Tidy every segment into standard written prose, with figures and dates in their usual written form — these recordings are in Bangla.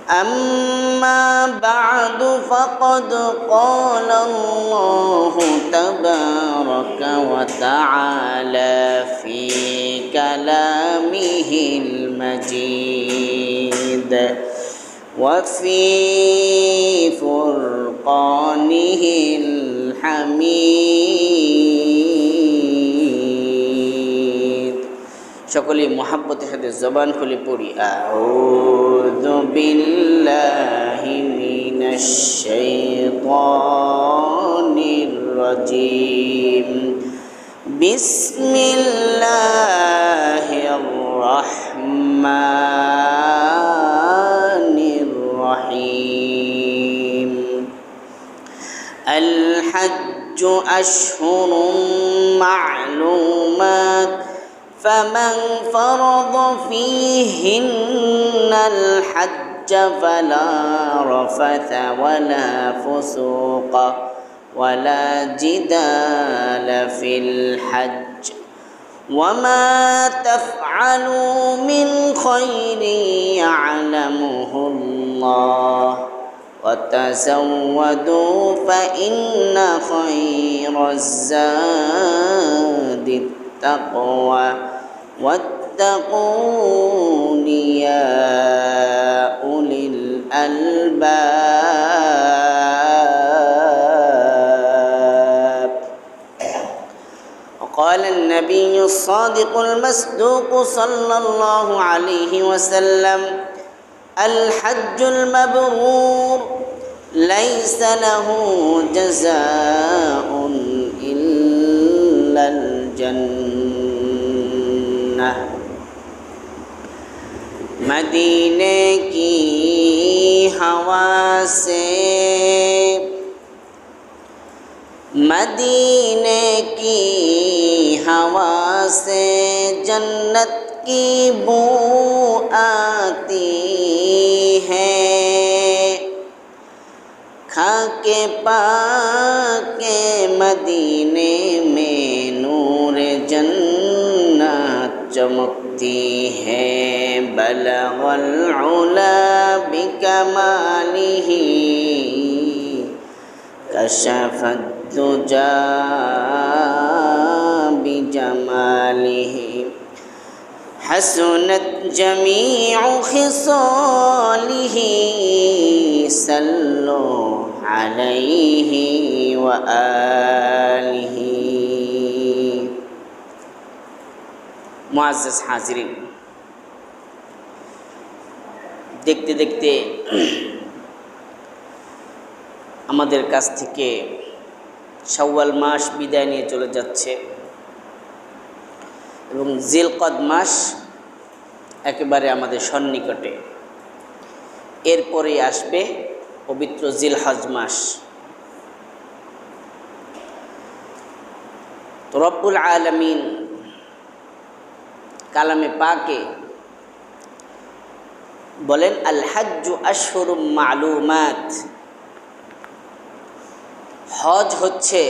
أما بعد فقد قال الله تبارك وتعالى في كلامه المجيد وفي فرقانه الحميد সকলে মহব্বতের সাথে জবান খুলে পড়ি আউযু বিল্লাহি মিনাশ শাইতানির রাজিম বিসমিল্লাহির রাহমানির রহিম আল হজ্জু আশহুরুম মা'লুমাত فمن فرض فيهن الحج فلا رفث ولا فسوق ولا جدال في الحج وما تفعلوا من خير يعلمه الله وتزودوا فإن خير الزاد التقوى واتقون يا أولي الألباب وقال النبي الصادق المصدوق صلى الله عليه وسلم الحج المبرور ليس له جزاء إلا الجنة मदीने की हवा से मदीने की हवा से जन्नत की बू आती है खाके पाके मदीने में नूर जन्नत चमकती है बलगल उला बिकमालिही कशफत दुजा बिजमालिही हसनत जमीउ खिसालिही सल्लु अलैहि व आलिहि मुअज़्ज़ज़ हाज़िरीन देखते देखते আমাদের কাছ থেকে শাওয়াল মাস বিদায় নিয়ে চলে যাচ্ছে এবং জিলকদ মাস একেবারে আমাদের সন্নিকটে এরপরে আসবে পবিত্র জিলহজ মাস তো রব্বুল আলামিন কালামে পাকে বলেন আল হজ্জু আশহুরুম মা'লুমাত হজ হচ্ছে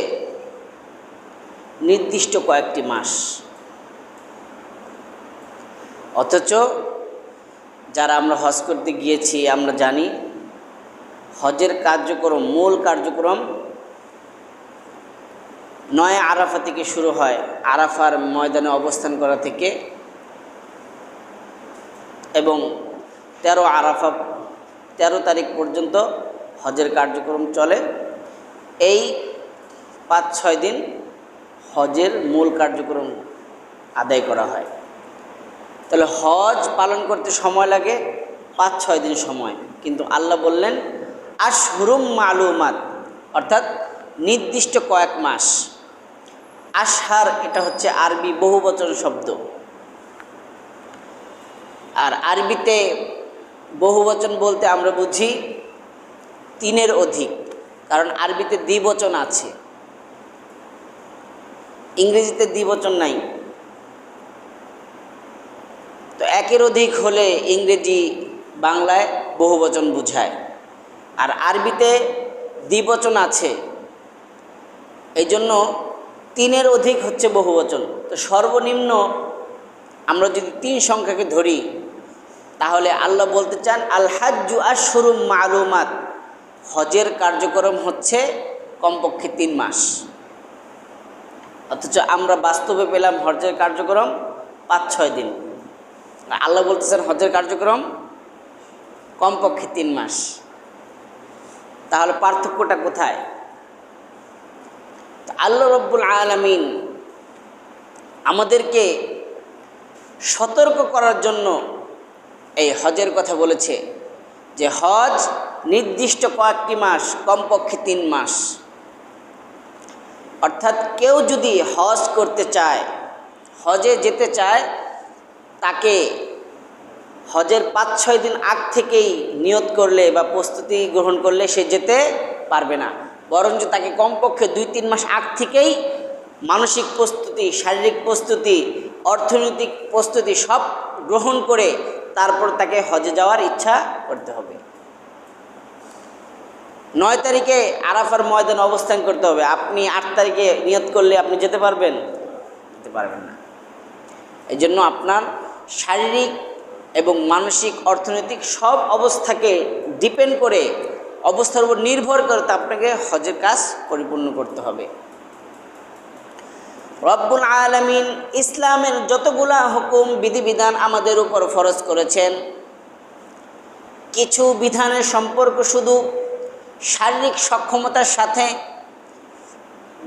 নির্দিষ্ট কয়েকটি মাস অথচ যারা আমরা হজ করতে গিয়েছি আমরা জানি হজের কার্যক্রম মূল কার্যক্রম 9 আরাফা থেকে শুরু হয় আরাফার ময়দানে অবস্থান করা থেকে এবং 13 আরাফা 13 তারিখ পর্যন্ত হজের কার্যক্রম চলে এই 5-6 দিন হজের মূল কার্যক্রম আদায় করা হয় তাহলে হজ পালন করতে সময় লাগে 5-6 দিন সময় কিন্তু আল্লাহ বললেন আশহুরুম মা'লুমাত অর্থাৎ নির্দিষ্ট কয়েক মাস আশহার এটা হচ্ছে আরবি বহুবচন শব্দ আর আরবিতে বহুবচন বলতে আমরা বুঝি 3-এর অধিক কারণ আরবিতে দ্বিবচন আছে ইংরেজিতে দ্বিবচন নাই তো একের অধিক হলে ইংরেজি বাংলায় বহুবচন বোঝায় আর আরবিতে দ্বিবচন আছে এইজন্য 3-এর অধিক হচ্ছে বহুবচন তো সর্বনিম্ন আমরা যদি 3 সংখ্যাকে ধরি তাহলে আল্লাহ বলতে চান আল হাজ্জু আশহুরুম মালুমাত, হজের কার্যক্রম হচ্ছে কমপক্ষে 3 মাস। অথচ আমরা বাস্তবে পেলাম হজের কার্যক্রম 5-6 দিন। আল্লাহ বলতেছেন হজের কার্যক্রম কমপক্ষে 3 মাস। তাহলে পার্থক্যটা কোথায়? আল্লাহ রব্বুল আলামিন আমাদেরকে সতর্ক করার জন্য এই হজের কথা বলেছে যে হজ নির্দিষ্ট কয়েকটি মাস, কমপক্ষে 3 মাস। অর্থাৎ কেউ যদি হজ করতে চায়, হজে যেতে চায়, তাকে হজের 5-6 দিন আগ থেকেই নিয়ত করলে বা প্রস্তুতি গ্রহণ করলে সে যেতে পারবে না, বরঞ্চ তাকে কমপক্ষে 2-3 মাস আগ থেকেই মানসিক প্রস্তুতি, শারীরিক প্রস্তুতি, অর্থনৈতিক প্রস্তুতি সব গ্রহণ করে তারপর তাকে হজে যাওয়ার ইচ্ছা করতে হবে। 9 তারিখে আরাফার ময়দানে অবস্থান করতে হবে, আপনি 8 তারিখে নিয়ত করলে আপনি যেতে পারবেন? যেতে পারবেন না। এই জন্য আপনার শারীরিক এবং মানসিক, অর্থনৈতিক সব অবস্থাকে ডিপেন্ড করে, অবস্থার উপর নির্ভর করে তা আপনাকে হজের কাজ পরিপূর্ণ করতে হবে। রব্বুল আলামিন ইসলামের যতগুলা হুকুম বিধিবিধান আমাদের উপর ফরজ করেছেন, কিছু বিধানের সম্পর্ক শুধু শারীরিক সক্ষমতার সাথে,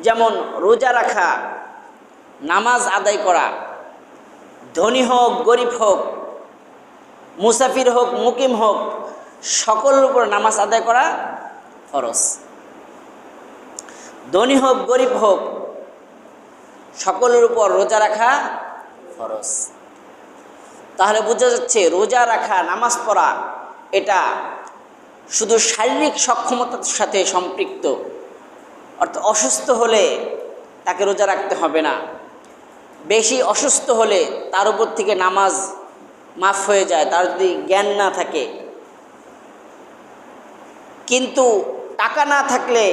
যেমন রোজা রাখা, নামাজ আদায় করা, ধনী হোক গরিব হোক, মুসাফির হোক মুকিম হোক, সকলের উপর নামাজ আদায় করা ফরজ। ধনী হোক গরিব হোক, সকলের উপর রোজা রাখা ফরজ। তাহলে বোঝা যাচ্ছে রোজা রাখা, নামাজ পড়া এটা শুধু শারীরিক সক্ষমতার সাথে সম্পৃক্ত। অর্থাৎ অসুস্থ হলে তাকে রোজা রাখতে হবে না, বেশি অসুস্থ হলে তার উপর থেকে নামাজ মাফ হয়ে যায়, তার যদি জ্ঞান না থাকে। কিন্তু টাকা না থাকলে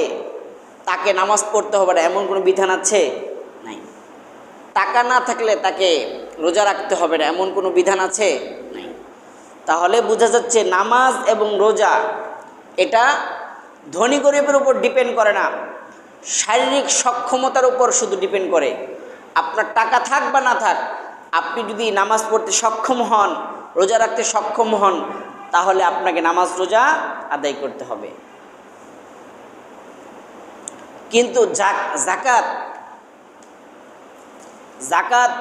তাকে নামাজ পড়তে হবে না, এমন কোনো বিধান আছে? নাই। টাকা না থাকলে তাকে রোজা রাখতে হবে না, এমন কোনো বিধান আছে? নাই। তাহলে বোঝা যাচ্ছে নামাজ এবং রোজা এটা ধনী গরিবের উপর ডিপেন্ড করে না, শারীরিক সক্ষমতার উপর শুধু ডিপেন্ড করে। আপনার টাকা থাক বা না থাক, আপনি যদি নামাজ পড়তে সক্ষম হন, রোজা রাখতে সক্ষম হন, তাহলে আপনাকে নামাজ রোজা আদায় করতে হবে। কিন্তু জাকাত জাকাত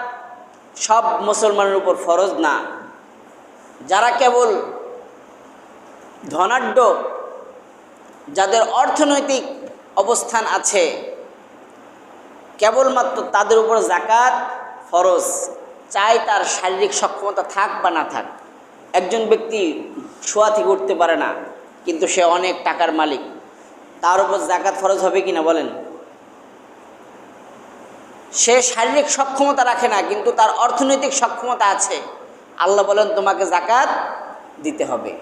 সব মুসলমানের উপর ফরজ না। যারা কেবল ধনাঢ্য, যাদের অর্থনৈতিক অবস্থান আছে, কেবলমাত্র তাদের উপর জাকাত ফরজ, চাই তার শারীরিক সক্ষমতা থাক বা না থাক। একজন ব্যক্তি শোয়া থেকে উঠতে পারে না, কিন্তু সে অনেক টাকার মালিক, তার উপর জাকাত ফরজ হবে কিনা বলেন? সে শারীরিক সক্ষমতা রাখে না, কিন্তু তার অর্থনৈতিক সক্ষমতা আছে, আল্লাহ বলেন তোমাকে জাকাত দিতে হবে।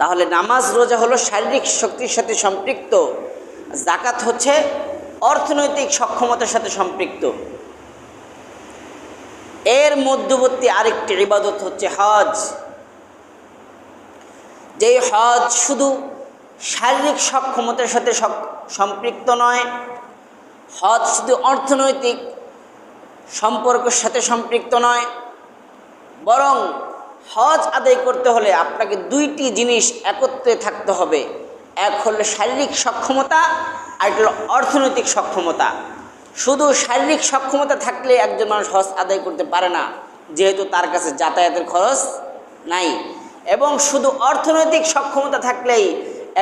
তাহলে নামাজ রোজা হলো শারীরিক শক্তির সাথে সম্পৃক্ত, জাকাত হচ্ছে অর্থনৈতিক সক্ষমতার সাথে সম্পৃক্ত। এর মধ্যবর্তী আরেকটি ইবাদত হচ্ছে হজ। যেই হজ শুধু শারীরিক সক্ষমতার সাথে সম্পৃক্ত নয়, হজ শুধু অর্থনৈতিক সম্পর্কের সাথে সম্পৃক্ত নয়, বরং হজ আদায় করতে হলে আপনাকে 2টি জিনিস একত্রে থাকতে হবে। এক হলো শারীরিক সক্ষমতা, আর একটা হলো অর্থনৈতিক সক্ষমতা। শুধু শারীরিক সক্ষমতা থাকলে একজন মানুষ হজ আদায় করতে পারে না, যেহেতু তার কাছে যাতায়াতের খরচ নাই। এবং শুধু অর্থনৈতিক সক্ষমতা থাকলেই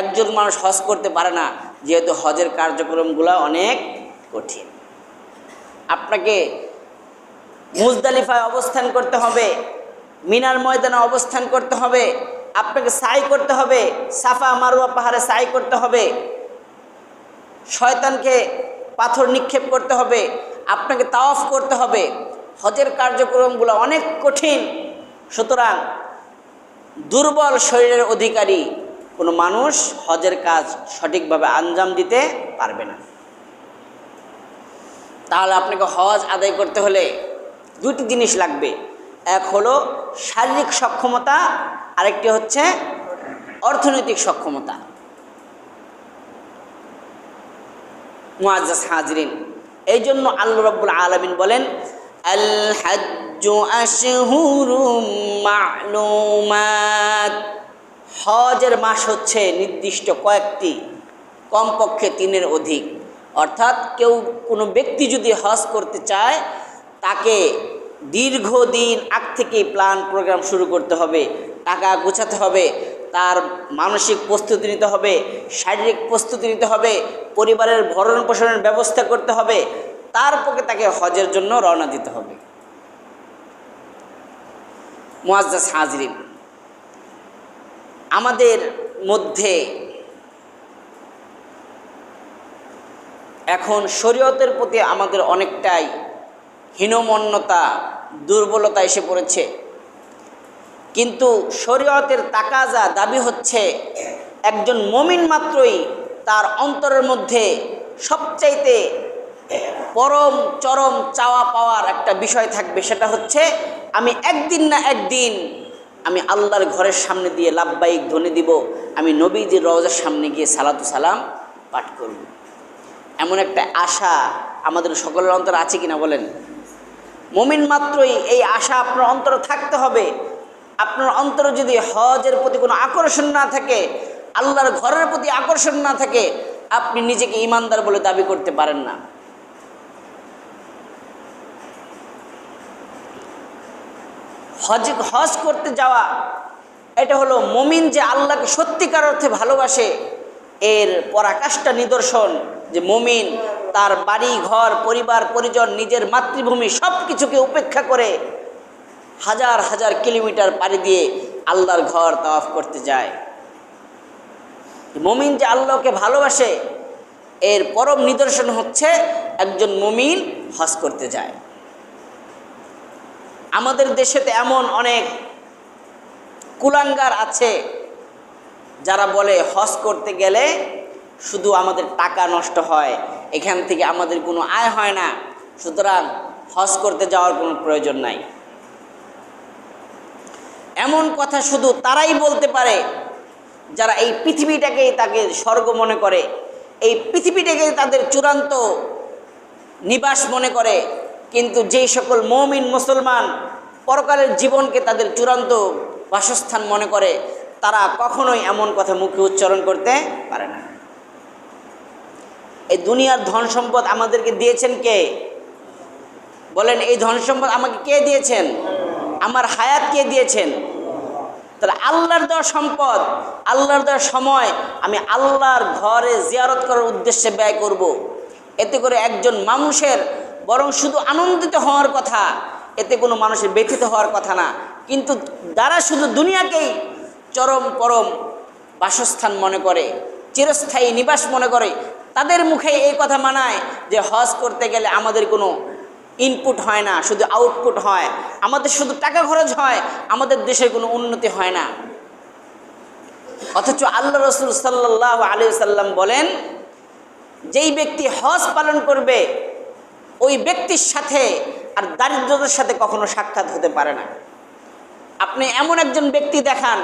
একজন মানুষ হজ করতে পারে না, যেহেতু হজের কার্যক্রমগুলো অনেক কঠিন। আপনাকে মুজদালিফায় অবস্থান করতে হবে, মিনার ময়দানে অবস্থান করতে হবে, আপনাকে সাই করতে হবে, সাফা মারওয়া পাহাড়ে সাই করতে হবে, শয়তানকে পাথর নিক্ষেপ করতে হবে, আপনাকে তাওয়াফ করতে হবে। হজের কার্যক্রমগুলো অনেক কঠিন। সুতরাং দুর্বল শরীরের অধিকারী কোনো মানুষ হজের কাজ সঠিকভাবে আঞ্জাম দিতে পারবে না। তাহলে আপনাকে হজ আদায় করতে হলে 2টি জিনিস লাগবে। এক হলো শারীরিক সক্ষমতা, আরেকটি হচ্ছে অর্থনৈতিক সক্ষমতা। মুআজ্জাজ হাজিরিন, এই জন্য আল্লাহ রাব্বুল আলামিন বলেন আল হাজ্জু আশহুরুম মা'লুমাত, হজের মাস হচ্ছে নির্দিষ্ট কয়েকটি, কমপক্ষে 3-এর অধিক। অর্থাৎ কোনো ব্যক্তি যদি হজ করতে চায় তাকে দীর্ঘদিন আগ থেকেই প্ল্যান প্রোগ্রাম শুরু করতে হবে, টাকা গোছাতে হবে, তার মানসিক প্রস্তুতি নিতে হবে, শারীরিক প্রস্তুতি নিতে হবে, পরিবারের ভরণ পোষণের ব্যবস্থা করতে হবে, তারপরে তাকে হজের জন্য রওনা দিতে হবে। মুআজ্জাজ হাজিরিন, আমাদের মধ্যে এখন শরীয়তের প্রতি আমাদের অনেকটাই হীনমন্যতা, দুর্বলতা এসে পড়েছে। কিন্তু শরীয়তের তাকাজা, দাবি হচ্ছে একজন মুমিন মাত্রই তার অন্তরের মধ্যে সবচাইতে পরম চরম চাওয়া পাওয়ার একটা বিষয় থাকবে, সেটা হচ্ছে আমি একদিন না একদিন আমি আল্লাহর ঘরের সামনে দিয়ে লাব্বাইক ধ্বনি দিব, আমি নবীজির রওজার সামনে গিয়ে সালাতু সালাম পাঠ করব। এমন একটা আশা আমাদের সকলের অন্তরে আছে কিনা বলেন? মুমিন মাত্রই এই আশা আপনার অন্তরে থাকতে হবে। আপনার অন্তরে যদি হজের প্রতি কোনো আকর্ষণ না থাকে, আল্লাহর ঘরের প্রতি আকর্ষণ না থাকে, আপনি নিজেকে ঈমানদার বলে দাবি করতে পারেন না। হজ করতে যাওয়া এটা হলো মুমিন যে আল্লাহকে সত্যিকার অর্থে ভালোবাসে এর পরাকাষ্ঠা নিদর্শন, যে মুমিন তার বাড়ি ঘর পরিবার পরিজন নিজের মাতৃভূমি সব কিছুকে উপেক্ষা করে হাজার হাজার কিলোমিটার পাড়ি দিয়ে আল্লাহর ঘর তাওয়াফ করতে যায়। মুমিন যে আল্লাহকে ভালোবাসে এর পরম নিদর্শন হচ্ছে একজন মুমিন হজ করতে যায়। আমাদের দেশেতে এমন অনেক কুলাঙ্গার আছে যারা বলে হজ করতে গেলে শুধু আমাদের টাকা নষ্ট হয়, এখান থেকে আমাদের কোনো আয় হয় না, সুতরাং হজ করতে যাওয়ার কোনো প্রয়োজন নাই। এমন কথা শুধু তারাই বলতে পারে যারা এই পৃথিবীটাকেই তাকে স্বর্গ মনে করে, এই পৃথিবীটাকেই তাদের চূড়ান্ত নিবাস মনে করে। কিন্তু যেই সকল মুমিন মুসলমান পরকালের জীবনকে তাদের চূড়ান্ত বাসস্থান মনে করে, তারা কখনোই এমন কথা মুখে উচ্চারণ করতে পারে না। এই দুনিয়ার ধন সম্পদ আমাদেরকে দিয়েছেন কে? বলেন, এই ধন সম্পদ আমাকে কে দিয়েছেন? আমার হায়াত কে দিয়েছেন? তাহলে আল্লাহর দেওয়া সম্পদ, আল্লাহর দেওয়া সময় আমি আল্লাহর ঘরে জিয়ারত করার উদ্দেশ্যে ব্যয় করব। এতে করে একজন মানুষের বরং শুধু আনন্দিত হওয়ার কথা, এতে কোনো মানুষের ব্যথিত হওয়ার কথা না। কিন্তু যারা শুধু দুনিয়াকেই চরম পরম বাসস্থান মনে করে, চিরস্থায়ী নিবাস মনে করে, তাদের মুখে এই কথা মানায় যে হজ করতে গেলে আমাদের কোনো ইনপুট হয় না, শুধু আউটপুট হয়, আমাদের শুধু টাকা খরচ হয়, আমাদের দেশের কোনো উন্নতি হয় না। অথচ আল্লাহ রাসূল সাল্লাল্লাহু আলাইহি ওয়াসাল্লাম বলেন, যেই ব্যক্তি হজ পালন করবে ওই ব্যক্তির সাথে আর দারিদ্রতার সাথে কখনো সাক্ষাৎ হতে পারে না। আপনি এমন একজন ব্যক্তি দেখান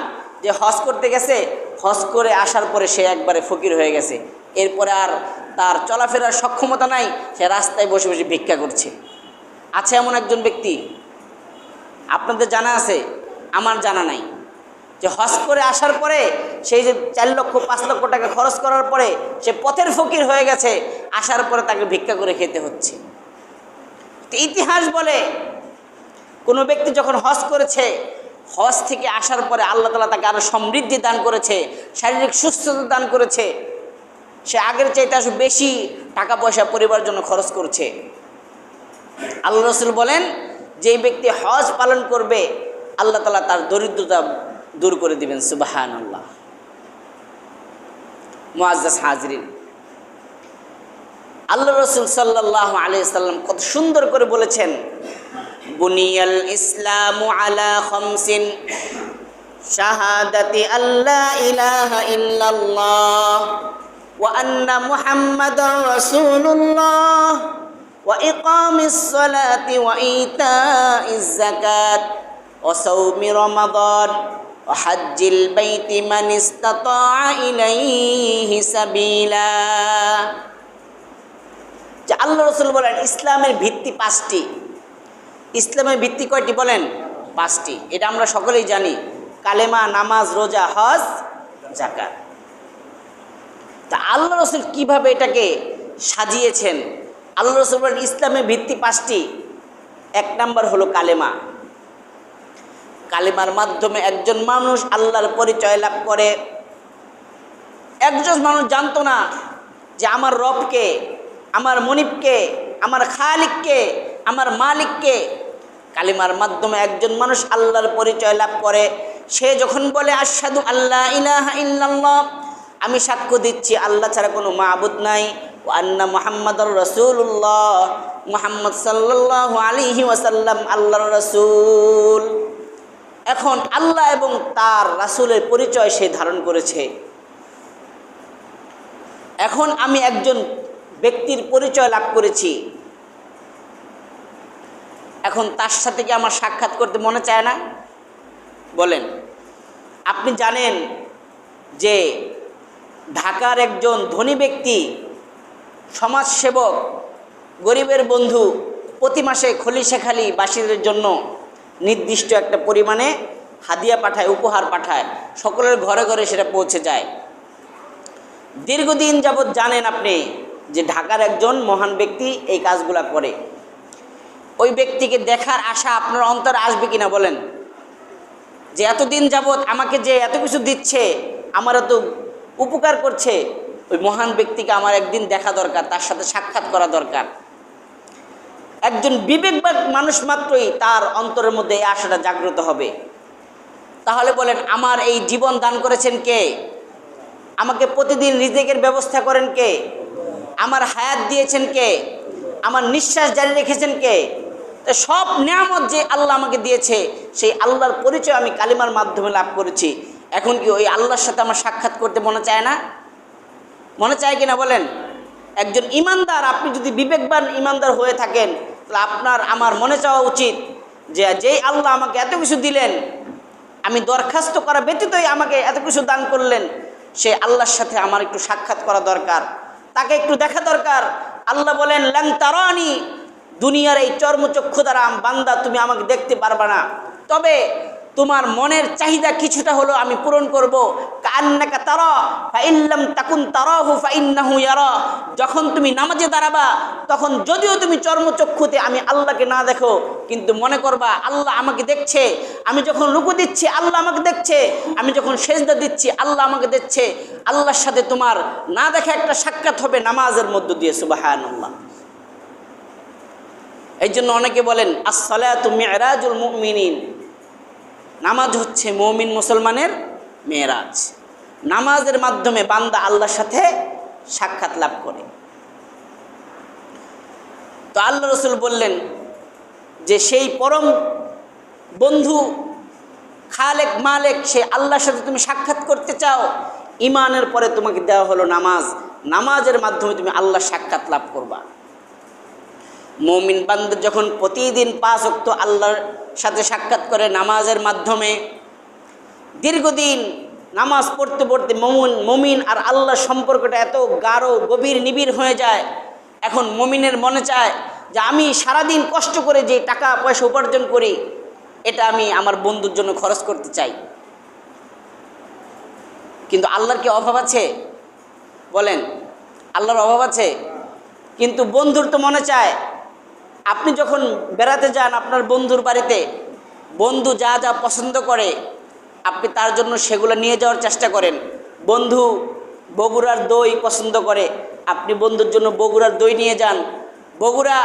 যে হজ করতে গেছে, হজ করে আসার পরে সে একবারে ফকির হয়ে গেছে, এরপরে আর তার চলাফেরার সক্ষমতা নাই, সে রাস্তায় বসে বসে ভিক্ষা করছে। আছে এমন একজন ব্যক্তি? আপনাদের জানা আছে? আমার জানা নাই। যে হজ করে আসার পরে সেই যে 4 লক্ষ 5 লক্ষ টাকা খরচ করার পরে সে পথের ফকির হয়ে গেছে, আসার পরে তাকে ভিক্ষা করে খেতে হচ্ছে। ইতিহাস বলে কোনো ব্যক্তি যখন হজ করেছে, হজ থেকে আসার পরে আল্লাহ তাআলা তাকে আরো সমৃদ্ধি দান করেছে, শারীরিক সুস্থতা দান করেছে, সে আগের চাইতে আরো বেশি টাকা পয়সা পরিবারের জন্য খরচ করছে। আল্লাহ রাসূল বলেন, যেই ব্যক্তি হজ পালন করবে আল্লাহ তাআলা তার দরিদ্রতা দূর করে দিবেন। সুবহানাল্লাহ। মুআজ্জাজ হাজিরিন, আল্লাহ রাসূল সাল্লাল্লাহু আলাইহি ওয়াসাল্লাম কত সুন্দর করে বলেছেন, বুনিয়াল ইসলামু আলা খামসিন শাহাদাতি আল্লা ইলাহা ইল্লাল্লাহ ওয়া আন্না মুহাম্মাদার রাসূলুল্লাহ ওয়া ইকামিস সালাতি ওয়া ইতাইজ যাকাত ওয়া সাওমি রমাদান ওয়া হাজ্জিল বাইতি মান ইসতাতা ইলাইহি সাবিলা। যে আল্লাহ রাসূল বলেন ইসলামের ভিত্তি 5টি। ইসলামের ভিত্তি কয়টি বলেন? 5টি। এটা আমরা সকলেই জানি, কালেমা, নামাজ, রোজা, হজ, যাকাত। তা আল্লাহ রাসূল কিভাবে এটাকে সাজিয়েছেন? আল্লাহ রাসূল বলেন ইসলামের ভিত্তি 5টি। 1 নাম্বার হলো কালেমা। কালেমার মাধ্যমে একজন মানুষ আল্লাহর পরিচয় লাভ করে। একজন মানুষ জানতো না যে আমার রবকে, আমার মনিবকে, আমার খালিককে, আমার মালিককে। কালেমার মাধ্যমে একজন মানুষ আল্লাহর পরিচয় লাভ করে। সে যখন বলে আশহাদু আল্লা ইলাহা ইল্লাল্লাহ, আমি সাক্ষ্য দিচ্ছি আল্লাহ ছাড়া কোনো মাবুদ নাই, ওয়া আন্না মুহাম্মাদুর রাসূলুল্লাহ, মুহাম্মদ সাল্লাল্লাহু আলাইহি ওয়াসাল্লাম আল্লাহর রাসূল। এখন আল্লাহ এবং তার রাসূলের পরিচয় সে ধারণ করেছে। এখন আমি একজন ব্যক্তির পরিচয় লাভ করেছি, এখন তার সাথে কি আমার সাক্ষাৎ করতে মনে চায় না? বলেন। আপনি জানেন যে ঢাকার একজন ধনী ব্যক্তি, সমাজসেবক, গরিবের বন্ধু প্রতি মাসে খলিশাখালী বাসীদের জন্য নির্দিষ্ট একটা পরিমাণে হাদিয়া পাঠায়, উপহার পাঠায়, সকলের ঘরে ঘরে সেটা পৌঁছে যায়। দীর্ঘদিন যাবৎ জানেন আপনি যে ঢাকার একজন মহান ব্যক্তি এই কাজগুলা করে। ওই ব্যক্তিকে দেখার আশা আপনার অন্তরে আসবে কিনা বলেন? যে এতদিন যাবৎ আমাকে যে এত কিছু দিচ্ছে, আমার এত উপকার করছে, ওই মহান ব্যক্তিকে আমার একদিন দেখা দরকার, তার সাথে সাক্ষাৎ করা দরকার। একজন বিবেকবান মানুষ মাত্রই তার অন্তরের মধ্যে এই আশাটা জাগ্রত হবে। তাহলে বলেন, আমার এই জীবন দান করেছেন কে? আমাকে প্রতিদিন রিজিকের ব্যবস্থা করেন কে? আমার হায়াত দিয়েছেন কে? আমার নিঃশ্বাস জারি রেখেছেন কে? তো সব নিয়ামত যে আল্লাহ আমাকে দিয়েছে, সেই আল্লাহর পরিচয় আমি কালিমার মাধ্যমে লাভ করেছি। এখন কি ওই আল্লাহর সাথে আমার সাক্ষাৎ করতে মনে চায় না? মনে চায় কিনা বলেন? একজন ইমানদার, আপনি যদি বিবেকবান ইমানদার হয়ে থাকেন, তাহলে আপনার আমার মনে চাওয়া উচিত যে যেই আল্লাহ আমাকে এত কিছু দিলেন, আমি দরখাস্ত করা ব্যতীতই আমাকে এত কিছু দান করলেন, সেই আল্লাহর সাথে আমার একটু সাক্ষাৎ করা দরকার, তাকে একটু দেখা দরকার। আল্লাহ বলেন, লান তারানি, দুনিয়ার এই চর্মচক্ষু দ্বারা বান্দা তুমি আমাকে দেখতে পারবা না, তবে তোমার মনের চাহিদা কিছুটা হলো আমি পূরণ করব। কান্নাকা তারা ফা ইল্লাম তাকুন তারাহু ফা ইন্নাহু ইয়ারা। যখন তুমি নামাজে দাঁড়াবা, তখন যদিও তুমি চর্মচক্ষুতে আমি আল্লাহকে না দেখো, কিন্তু মনে করবা আল্লাহ আমাকে দেখছে। আমি যখন রুকু দিচ্ছি আল্লাহ আমাকে দেখছে, আমি যখন সেজদা দিচ্ছি আল্লাহ আমাকে দেখছে। আল্লাহর সাথে তোমার না দেখা একটা সাক্ষাৎ হবে নামাজের মধ্য দিয়ে। সুবহানাল্লাহ। এই জন্য অনেকে বলেন আস-সালাতু মি'রাজুল মুমিনিন, নামাজ হচ্ছে মুমিন মুসলমানের মেরাজ। নামাজের মাধ্যমে বান্দা আল্লাহর সাথে সাক্ষাৎ লাভ করে। তো আল্লাহ রাসূল বললেন যে সেই পরম বন্ধু খালেক মালেক, সে আল্লাহর সাথে তুমি সাক্ষাৎ করতে চাও, ইমানের পরে তোমাকে দেওয়া হলো নামাজ। নামাজের মাধ্যমে তুমি আল্লাহর সাক্ষাৎ লাভ করবা। মুমিন বান্দা যখন প্রতিদিন 5 ওয়াক্ত আল্লাহর সাথে সাক্ষাৎ করে নামাজের মাধ্যমে, দীর্ঘদিন নামাজ পড়তে পড়তে মুমিন আর আল্লাহর সম্পর্কটা এত গাঢ়, গভীর, নিবিড় হয়ে যায়। এখন মুমিনের মনে চায় যে আমি সারাদিন কষ্ট করে যে টাকা পয়সা উপার্জন করি, এটা আমি আমার বন্ধুর জন্য খরচ করতে চাই। কিন্তু আল্লাহর কি অভাব আছে? বলেন, আল্লাহর অভাব আছে? কিন্তু বন্ধুর তো মনে চায়, আপনি যখন বেড়াতে যান আপনার বন্ধুর বাড়িতে, বন্ধু যা যা পছন্দ করে আপনি তার জন্য সেগুলো নিয়ে যাওয়ার চেষ্টা করেন। বন্ধু বগুড়ার দই পছন্দ করে, আপনি বন্ধুর জন্য বগুড়ার দই নিয়ে যান। বগুড়া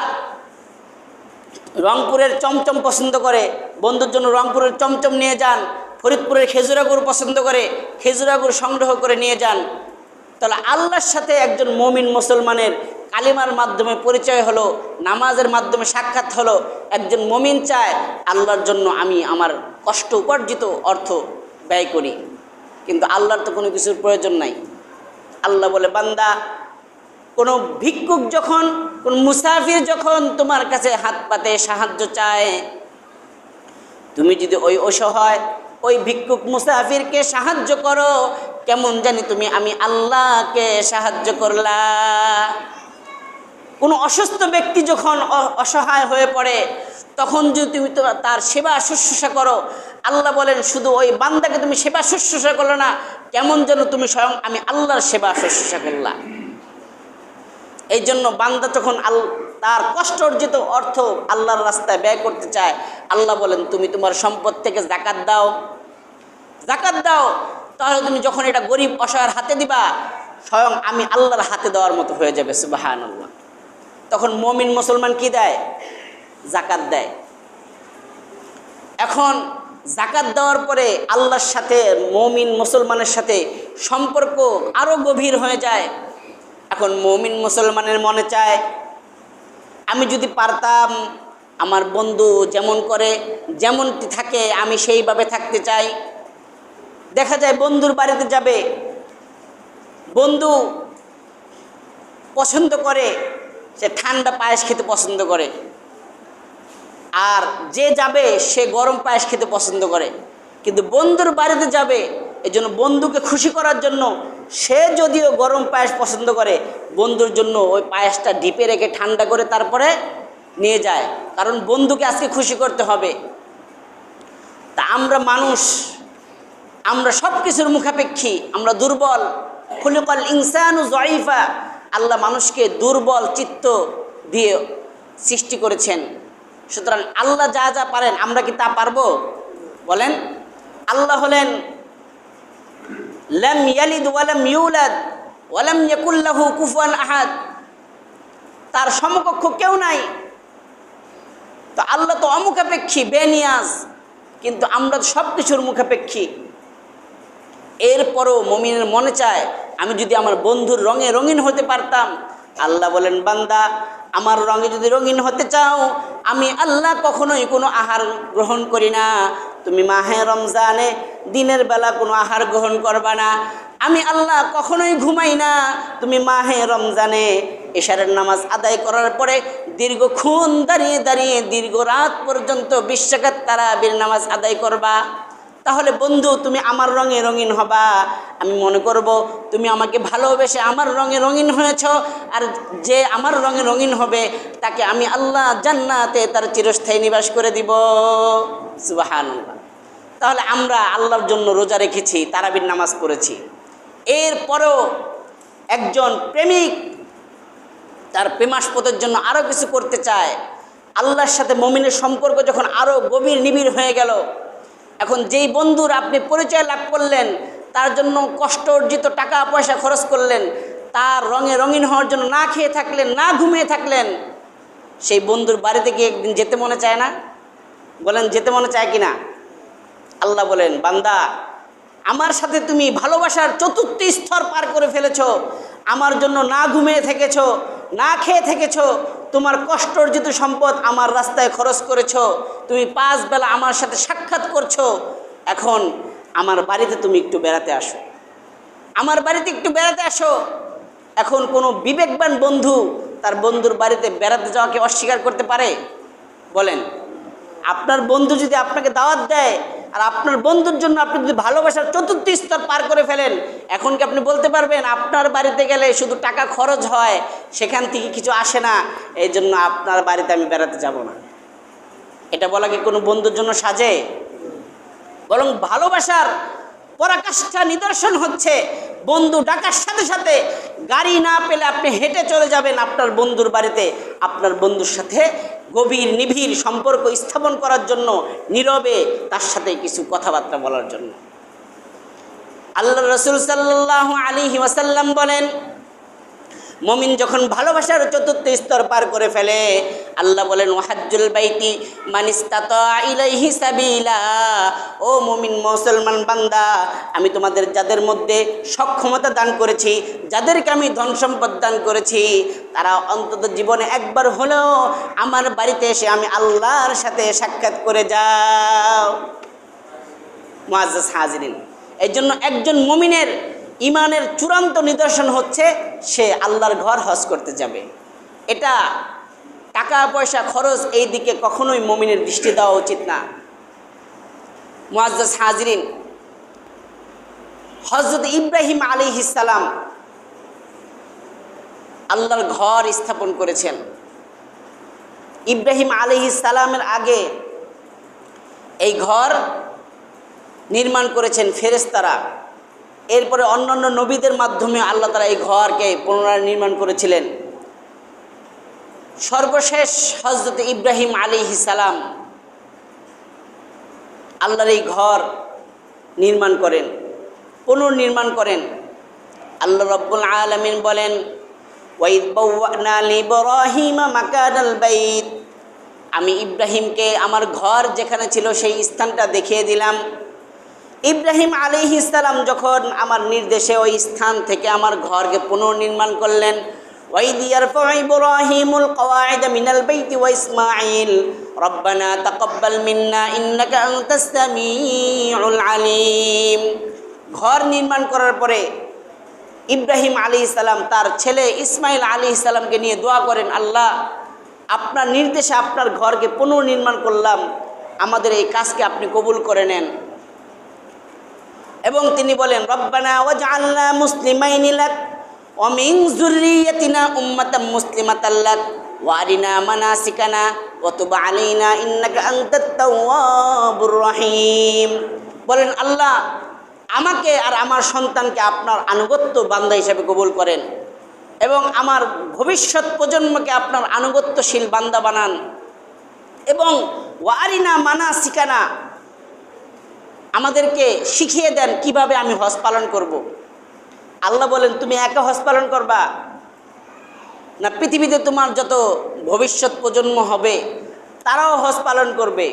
রংপুরের চমচম পছন্দ করে, বন্ধুর জন্য রংপুরের চমচম নিয়ে যান। ফরিদপুরের খেজুরা গুড় পছন্দ করে, খেজুরা গুড় সংগ্রহ করে নিয়ে যান। তাহলে আল্লাহর সাথে একজন মুমিন মুসলমানের কালিমার মাধ্যমে পরিচয় হলো, নামাজের মাধ্যমে সাক্ষাৎ হলো। একজন মুমিন চায় আল্লাহর জন্য আমি আমার কষ্ট উপার্জিত অর্থ ব্যয় করি, কিন্তু আল্লাহর তো কোনো কিছুর প্রয়োজন নাই। আল্লাহ বলে, বান্দা, কোনো ভিক্ষুক যখন, কোন মুসাফির যখন তোমার কাছে হাত পাতে সাহায্য চায়, তুমি যদি ওই অসহায় ওই ভিক্ষুক মুসাফিরকে সাহায্য করো, কেমন জানি তুমি আমি আল্লাহকে সাহায্য করলা। কোনো অসুস্থ ব্যক্তি যখন অসহায় হয়ে পড়ে, তখন যদি তুমি তার সেবা শুশ্রূষা করো, আল্লাহ বলেন শুধু ওই বান্দাকে তুমি সেবা শুশ্রূষা করলো না, কেমন যেন তুমি স্বয়ং আমি আল্লাহর সেবা শুশ্রূষা করলা। এই জন্য বান্দা যখন তার কষ্ট অর্জিত অর্থ আল্লাহর রাস্তায় ব্যয় করতে চায়, আল্লাহ বলেন তুমি তোমার সম্পদ থেকে জাকাত দাও, জাকাত দাও। তাহলে তুমি যখন এটা গরিব অসহায়ের হাতে দিবা, স্বয়ং আমি আল্লাহর হাতে দেওয়ার মতো হয়ে যাবে। সুবহানাল্লাহ। তখন মুমিন মুসলমান কি দেয়? জাকাত দেয়। এখন জাকাত দেওয়ার পরে আল্লাহর সাথে মুমিন মুসলমানের সাথে সম্পর্ক আরো গভীর হয়ে যায়। এখন মুমিন মুসলমানের মনে চায়, আমি যদি পারতাম আমার বন্ধু যেমন করে যেমনটি থাকে আমি সেইভাবে থাকতে চাই। দেখা যায় বন্ধুর বাড়িতে যাবে, বন্ধু পছন্দ করে সে ঠান্ডা পায়েস খেতে পছন্দ করে, আর যে যাবে সে গরম পায়েস খেতে পছন্দ করে। কিন্তু বন্ধুর বাড়িতে যাবে, এই জন্য বন্ধুকে খুশি করার জন্য সে যদিও গরম পায়েস পছন্দ করে, বন্ধুর জন্য ওই পায়েসটা ডিপে রেখে ঠান্ডা করে তারপরে নিয়ে যায়, কারণ বন্ধুকে আজকে খুশি করতে হবে। তা আমরা মানুষ, আমরা সব কিছুর মুখাপেক্ষী, আমরা দুর্বল। খুলিকাল ইনসানু যায়ীফা, আল্লাহ মানুষকে দুর্বল চিত্ত দিয়ে সৃষ্টি করেছেন। সুতরাং আল্লাহ যা যা পারেন আমরা কি তা পারবো? বলেন। আল্লাহ হলেন লাম ইয়ালিদ ওয়া লাম ইউলাদ ওয়া লাম ইয়াকুল লাহু কুফুয়ান আহাদ, তার সমকক্ষ কেউ নাই। তো আল্লাহ তো অমুখাপেক্ষী, বেনিয়াজ, কিন্তু আমরা তো সব কিছুর মুখাপেক্ষী। এরপরও মুমিনের মনে চায় আমি যদি আমার বন্ধুর রঙে রঙিন হতে পারতাম। আল্লাহ বলেন বান্দা আমার রঙে যদি রঙিন হতে চাও, আমি আল্লাহ কখনোই কোনো আহার গ্রহণ করি না। তুমি মাহে রমজানে দিনের বেলা কোনো আহার গ্রহণ করবা না। আমি আল্লাহ কখনোই ঘুমাই না। তুমি মাহে রমজানে এশারের নামাজ আদায় করার পরে দীর্ঘক্ষণ দাঁড়িয়ে দাঁড়িয়ে দীর্ঘ রাত পর্যন্ত 20 রাকাত তারাবির নামাজ আদায় করবা। তাহলে বন্ধু তুমি আমার রঙে রঙিন হবা। আমি মনে করব তুমি আমাকে ভালোবেসে আমার রঙে রঙিন হয়েছ, আর যে আমার রঙে রঙিন হবে তাকে আমি আল্লাহ জান্নাতে তার চিরস্থায়ী নিবাস করে দিব। সুবহানাল্লাহ। তাহলে আমরা আল্লাহর জন্য রোজা রেখেছি, তারাবির নামাজ পড়েছি, এরপরেও একজন প্রেমিক তার প্রেমাস্পদের জন্য আরও কিছু করতে চায়। আল্লাহর সাথে মুমিনের সম্পর্ক যখন আরও গভীর নিবিড় হয়ে গেল, এখন যেই বন্ধুর আপনি পরিচয় লাভ করলেন, তার জন্য কষ্ট অর্জিত টাকা পয়সা খরচ করলেন, তার রঙে রঙিন হওয়ার জন্য না খেয়ে থাকলেন, না ঘুমিয়ে থাকলেন, সেই বন্ধুর বাড়িতে গিয়ে একদিন যেতে মনে চায় না? বলেন যেতে মনে চায় কি না? আল্লাহ বলেন বান্দা আমার সাথে তুমি ভালোবাসার 4র্থ স্তর পার করে ফেলেছ, আমার জন্য না ঘুমিয়ে থেকেছ, না খেয়ে থেকেছ, তোমার কষ্ট অর্জিত সম্পদ আমার রাস্তায় খরচ করেছ, তুমি 5 বেলা আমার সাথে সাক্ষাৎ করছো। এখন আমার বাড়িতে তুমি একটু বেড়াতে আসো, আমার বাড়িতে একটু বেড়াতে আসো। এখন কোনো বিবেকবান বন্ধু তার বন্ধুর বাড়িতে বেড়াতে যাওয়াকে অস্বীকার করতে পারে? বলেন। আপনার বন্ধু যদি আপনাকে দাওয়াত দেয় আর আপনার বন্ধুর জন্য আপনি যদি ভালোবাসার 4র্থ স্তর পার করে ফেলেন, এখন কি আপনি বলতে পারবেন আপনার বাড়িতে গেলে শুধু টাকা খরচ হয়, সেখান থেকে কিছু আসে না, এই জন্য আপনার বাড়িতে আমি বেড়াতে যাব না? এটা বলা কি কোনো বন্ধুর জন্য সাজে? বরং ভালোবাসার পরাকাষ্ঠা নিদর্শন হচ্ছে বন্ধু ডাকার সাথে সাথে গাড়ি না পেলে আপনি হেঁটে চলে যাবেন আপনার বন্ধুর বাড়িতে, আপনার বন্ধুর সাথে গভীর নিবিড় সম্পর্ক স্থাপন করার জন্য, নীরবে তার সাথে কিছু কথাবার্তা বলার জন্য। আল্লাহ রাসূল সাল্লাল্লাহু আলাইহি ওয়াসাল্লাম বলেন মুমিন যখন ভালোবাসার 4র্থ স্তর পার করে ফেলে, আল্লাহ বলেন ওয়াহাজ্জুল বাইতি মান ইসতাতা ইলাইহি সাবিলা। ও মুমিন মুসলমান বান্দা, আমি তোমাদের যাদের মধ্যে সক্ষমতা দান করেছি, যাদেরকে আমি ধন সম্পদ দান করেছি, তারা অন্তত জীবনে একবার হলেও আমার বাড়িতে এসে আমি আল্লাহর সাথে সাক্ষাৎ করে যাও। মুআজ্জাজ হাজিরিন, এই জন্য একজন মুমিনের ইমানের চূড়ান্ত নিদর্শন হচ্ছে সে আল্লাহর ঘর হজ করতে যাবে। এটা টাকা পয়সা খরচ এই দিকে কখনোই মুমিনের দৃষ্টি দেওয়া উচিত না। মুআজ্জাজ হাজিরিন, হযরত ইব্রাহিম আলাইহিস সালাম আল্লাহর ঘর স্থাপন করেছেন। ইব্রাহিম আলাইহিস সালামের আগে এই ঘর নির্মাণ করেছেন ফেরেশতারা। এরপরে অন্যান্য নবীদের মাধ্যমে আল্লাহ তাআলা এই ঘরকে পুনরায় নির্মাণ করেছিলেন। সর্বশেষ হযরত ইব্রাহিম আলাইহিস সালাম আল্লাহর এই ঘর নির্মাণ করেন, পুনর্নির্মাণ করেন। আল্লাহ রাব্বুল আলামিন বলেন, ওয়াইদ বাওয়ানা লিইব্রাহিমা মাকানাল বাইত, আমি ইব্রাহিমকে আমার ঘর যেখানে ছিল সেই স্থানটা দেখিয়ে দিলাম। ইব্রাহিম আলাইহিস সালাম যখন আমার নির্দেশে ওই স্থান থেকে আমার ঘরকে পুনর্নির্মাণ করলেন, ওয়াইদ ইয়ারফাউ ইব্রাহিমুল কওয়াইদ মিনাল বাইতি ওয়া ইসমাঈল রব্বানা তাকাব্বাল মিন্না ইন্নাকা আনতাস সামিউল আলিম। ঘর নির্মাণ করার পরে ইব্রাহিম আলাইহিস সালাম তার ছেলে ইসমাইল আলাইহিস সালামকে নিয়ে দোয়া করেন, আল্লাহ আপনার নির্দেশে আপনার ঘরকে পুনর্নির্মাণ করলাম, আমাদের এই কাজকে আপনি কবুল করে নেন। এবং তিনি বলেন, রব্বানা ওয়াজআলনা মুসলিমাইনি লাক ওয়া মিন যুররিয়াতিনা উম্মাতাম মুসলিমাতাল লাক ওয়া আরিনা মানাসিকানা ওয়া তুব আলাইনা ইন্নাকা আনতাত তাওয়াবুর রহিম। বলেন, আল্লাহ আমাকে আর আমার সন্তানকে আপনার আনুগত্য বান্দা হিসেবে কবুল করেন এবং আমার ভবিষ্যৎ প্রজন্মকে আপনার আনুগত্যশীল বান্দা বানান, এবং ওয়ারিনা মানাসিকানা, আমাদেরকে শিখিয়ে দেন কিভাবে আমি হজ পালন করব। আল্লাহ বলেন, তুমি একা হজ পালন করবা না পৃথিবীতে তোমার যত ভবিষ্যৎ প্রজন্ম হবে তারাও হজ পালন করবে?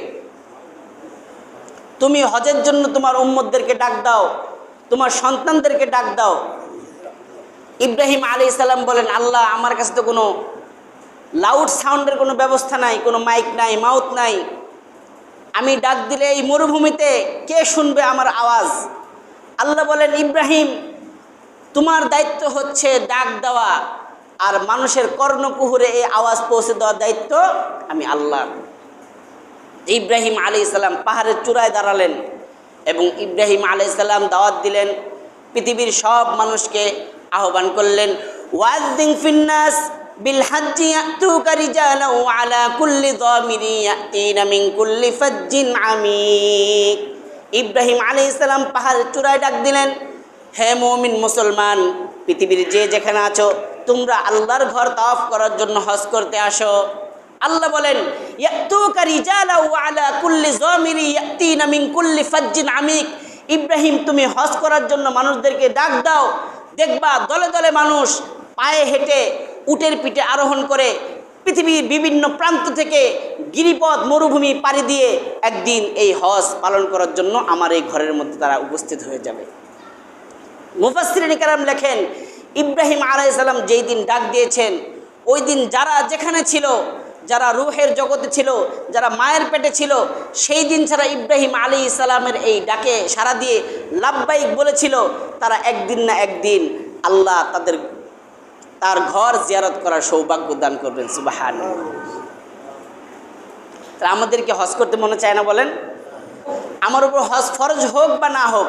তুমি হজের জন্য তোমার উম্মতদেরকে ডাক দাও, তোমার সন্তানদেরকে ডাক দাও। ইব্রাহিম আলাইহিস সালাম বলেন, আল্লাহ আমার কাছে তো কোনো লাউড সাউন্ডের কোনো ব্যবস্থা নাই, কোনো মাইক নাই, মাউথ নাই, আমি ডাক দিলে এই মরুভূমিতে কে শুনবে আমার আওয়াজ? আল্লাহ বলেন, ইব্রাহিম তোমার দায়িত্ব হচ্ছে ডাক দেওয়া, আর মানুষের কর্ণকুহুরে এই আওয়াজ পৌঁছে দেওয়ার দায়িত্ব আমি আল্লাহ। ইব্রাহিম আলাইহিস সালাম পাহাড়ের চূড়ায় দাঁড়ালেন এবং ইব্রাহিম আলাইহিস সালাম দাওয়াত দিলেন, পৃথিবীর সব মানুষকে আহ্বান করলেন, ওয়াযিন ফিন্নাস বিল হাজ্জি ইয়াতুকা রিজালান ওয়া আলা কুল্লি যামিরি ইয়াতিনা মিন কুল্লি ফাজ্জিন আমিক। ইব্রাহিম আলাইহিস সালাম পাহাড়ের চূড়ায় ডাক দিলেন, হে মুমিন মুসলমান, পৃথিবীর যে যেখানে আছো তোমরা আল্লাহর ঘর তাওয়াফ করার জন্য হজ করতে আসো। আল্লাহ বলেন, ইয়াতুকা রিজালান ওয়া আলা কুল্লি যামিরি ইয়াতিনা মিন কুল্লি ফাজ্জিন আমিক। ইব্রাহিম তুমি হজ করার জন্য মানুষদেরকে ডাক দাও, দেখবা দলে দলে মানুষ পায়ে হেঁটে উটের পিঠে আরোহণ করে পৃথিবীর বিভিন্ন প্রান্ত থেকে গিরিপথ মরুভূমি পাড়ি দিয়ে একদিন এই হজ পালন করার জন্য আমার এই ঘরের মধ্যে তারা উপস্থিত হয়ে যাবে। মুফাসসিরিন কেরাম লেখেন, ইব্রাহিম আলাইহিস সালাম যেই দিন ডাক দিয়েছেন, ওই দিন যারা যেখানে ছিল, যারা রূহের জগতে ছিল, যারা মায়ের পেটে ছিল, সেই দিন ছাড়া ইব্রাহিম আলাইহিস সালামের এই ডাকে সাড়া দিয়ে লাব্বাইক বলেছিল, তারা একদিন না একদিন আল্লাহ তার ঘর জিয়ারত করার সৌভাগ্য দান করবেন। সুবহানাল্লাহ। তারা আমাদেরকে হজ করতে মনে চায় না? বলেন, আমার উপর হজ ফরজ হোক বা না হোক,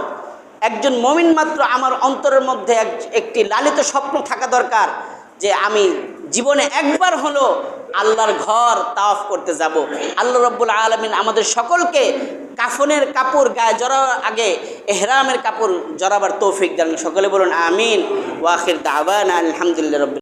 একজন মুমিন মাত্র আমার অন্তরের মধ্যে একটি লালিত স্বপ্ন থাকা দরকার যে আমি জীবনে একবার হলো আল্লাহর ঘর তাওয়াফ করতে যাব। আল্লাহ রাব্বুল আলামিন আমাদের সকলকে কাফনের কাপড় গায়ে জড়াবার আগে ইহরামের কাপড় জড়াবার তৌফিক দান। সকলে বলুন আমিন। ওয়া আখির দাওয়ানা আলহামদুলিল্লাহ রাব্বিল